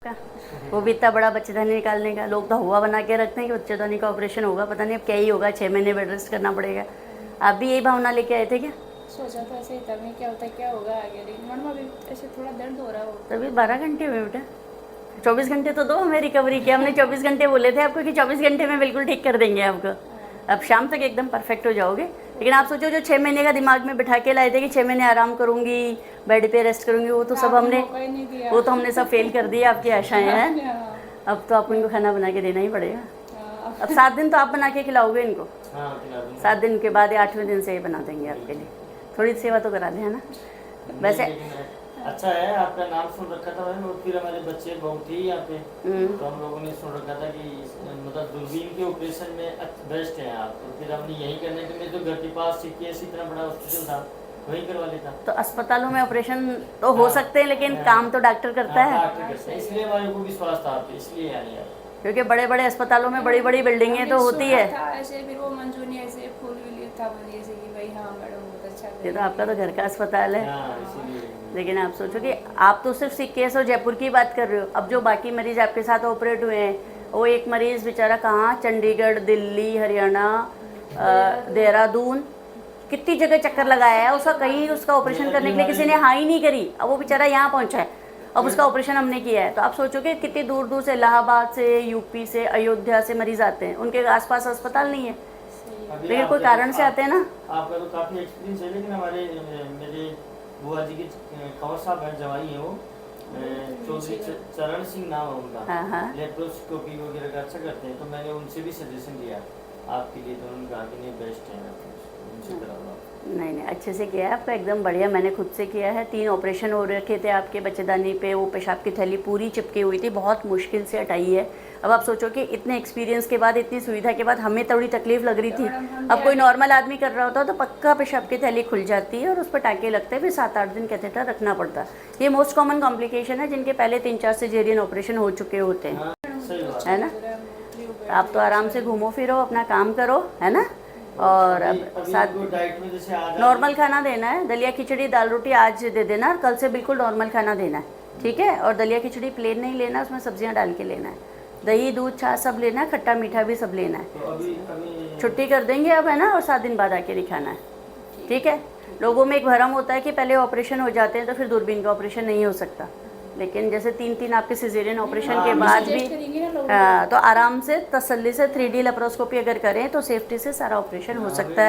का वो भी इतना बड़ा बच्चेदानी निकालने का, लोग तो हुआ बना के रखते हैं कि बच्चेदानी का ऑपरेशन होगा, पता नहीं अब क्या ही होगा, 6 महीने बेड रेस्ट करना पड़ेगा। आप भी यही भावना लेके आए थे क्या? सोचा था ऐसे ही था मैं, क्या होता है क्या होगा आगे, लेकिन मन में अभी ऐसे थोड़ा दर्द हो रहा हो। तभी 12 घंटे हुए बेटा, 24 घंटे तो दो हमें रिकवरी की। हमने 24 घंटे बोले थे आपको कि 24 घंटे में बिल्कुल ठीक कर देंगे आपको, अब शाम तक एकदम परफेक्ट हो जाओगे। लेकिन आप सोचो जो 6 महीने का दिमाग में बिठा के लाए थे कि 6 महीने आराम करूंगी, बेड पे रेस्ट करूंगी, वो तो सब हमने वो तो हमने सब फेल कर दिया आपकी आशाएं हैं। अब तो आपको इनको खाना बना के देना ही पड़ेगा। अब 7 दिन तो आप बना के खिलाओगे इनको, 7 दिन के बाद या 8वें दिन से ये बना देंगे आपके लिए। थोड़ी सेवा तो करा दें, है ना? वैसे अच्छा है, आपका नाम सुन रखा था मैंने, और फिर हमारे बच्चे बहुत ही यहाँ पे, तो हम लोगों ने सुन रखा था कि मतलब दूरबीन के ऑपरेशन में बेस्ट है आप, तो फिर हमने यही करने के लिए, जो घर के पास CKS इतना बड़ा हॉस्पिटल था वहीं करवा लेता। तो अस्पतालों में ऑपरेशन तो हो सकते हैं, लेकिन काम तो डॉक्टर करता है, इसलिए हमारे को विश्वास था आप पे, इसलिए आए आप। क्योंकि बड़े बड़े अस्पतालों में बड़ी बड़ी बिल्डिंगें तो होती है। ऐसे फिर वो मंजू ने ऐसे फूल भी था मुझे ऐसे कि भाई हाँ मैडम बहुत अच्छा ये तो आपका तो घर का अस्पताल है। इसीलिए लेकिन आप सोचो कि आप तो सिर्फ CKS और जयपुर की बात कर रहे हो, अब जो बाकी मरीज आपके साथ ऑपरेट हुए हैं, वो एक मरीज बेचारा कहाँ, चंडीगढ़, दिल्ली, हरियाणा, देहरादून, कितनी जगह चक्कर लगाया है उसका, कहीं उसका ऑपरेशन करने के लिए किसी ने हाँ ही नहीं करी। अब वो बेचारा यहाँ पहुँचा है, अब उसका ऑपरेशन हमने किया है। तो आप सोचो कि कितनी दूर दूर से, इलाहाबाद से, यूपी से, अयोध्या से मरीज आते हैं, उनके आसपास अस्पताल नहीं है, लेकिन कोई कारण से आते हैं ना। आपका तो काफी एक्सपीरियंस है, लेकिन हमारे मेरे बुआ जी के कंवर साहब है, जवाई है वो, चौधरी चरण सिंह नाम है उनका, लेप्रोस्कोपी वगैरह का अच्छा करते हैं, तो मैंने उनसे भी सजेशन लिया आपके लिए, तो उन्होंने कहा कि नहीं बेस्ट है, उनसे कराओ। नहीं, अच्छे से किया है आपका, एकदम बढ़िया। मैंने खुद से किया है, 3 ऑपरेशन हो रखे थे आपके बच्चेदानी पे, वो पेशाब की थैली पूरी चिपकी हुई थी, बहुत मुश्किल से हटाई है। अब आप सोचो कि इतने एक्सपीरियंस के बाद, इतनी सुविधा के बाद, हमें थोड़ी तकलीफ लग रही थी। अब कोई नॉर्मल आदमी कर रहा होता तो पक्का पेशाब की थैली खुल जाती है और उस पर टाँके लगते हैं, फिर 7-8 दिन कैथेटर रखना पड़ता। ये मोस्ट कॉमन कॉम्प्लिकेशन है, जिनके पहले 3-4 सिजेरियन ऑपरेशन हो चुके होते हैं, है ना? आप तो आराम से घूमो फिरो, अपना काम करो, है ना? और अब साथ नॉर्मल खाना देना है, दलिया खिचड़ी दाल रोटी आज दे देना, कल से बिल्कुल नॉर्मल खाना देना है, ठीक है? और दलिया खिचड़ी प्लेन नहीं लेना, उसमें सब्जियां डाल के लेना है, दही दूध छाछ सब लेना है, खट्टा मीठा भी सब लेना है। तो छुट्टी कर देंगे अब, है ना? और 7 दिन बाद आके दिखाना है, ठीक है? लोगों में एक भ्रम होता है कि पहले ऑपरेशन हो जाते हैं तो फिर दूरबीन का ऑपरेशन नहीं हो सकता, लेकिन जैसे 3 आपके सिजेरियन ऑपरेशन के बाद भी तो आराम से तसल्ली से 3D लेप्रोस्कोपी अगर करें तो सेफ्टी से सारा ऑपरेशन हो सकता है।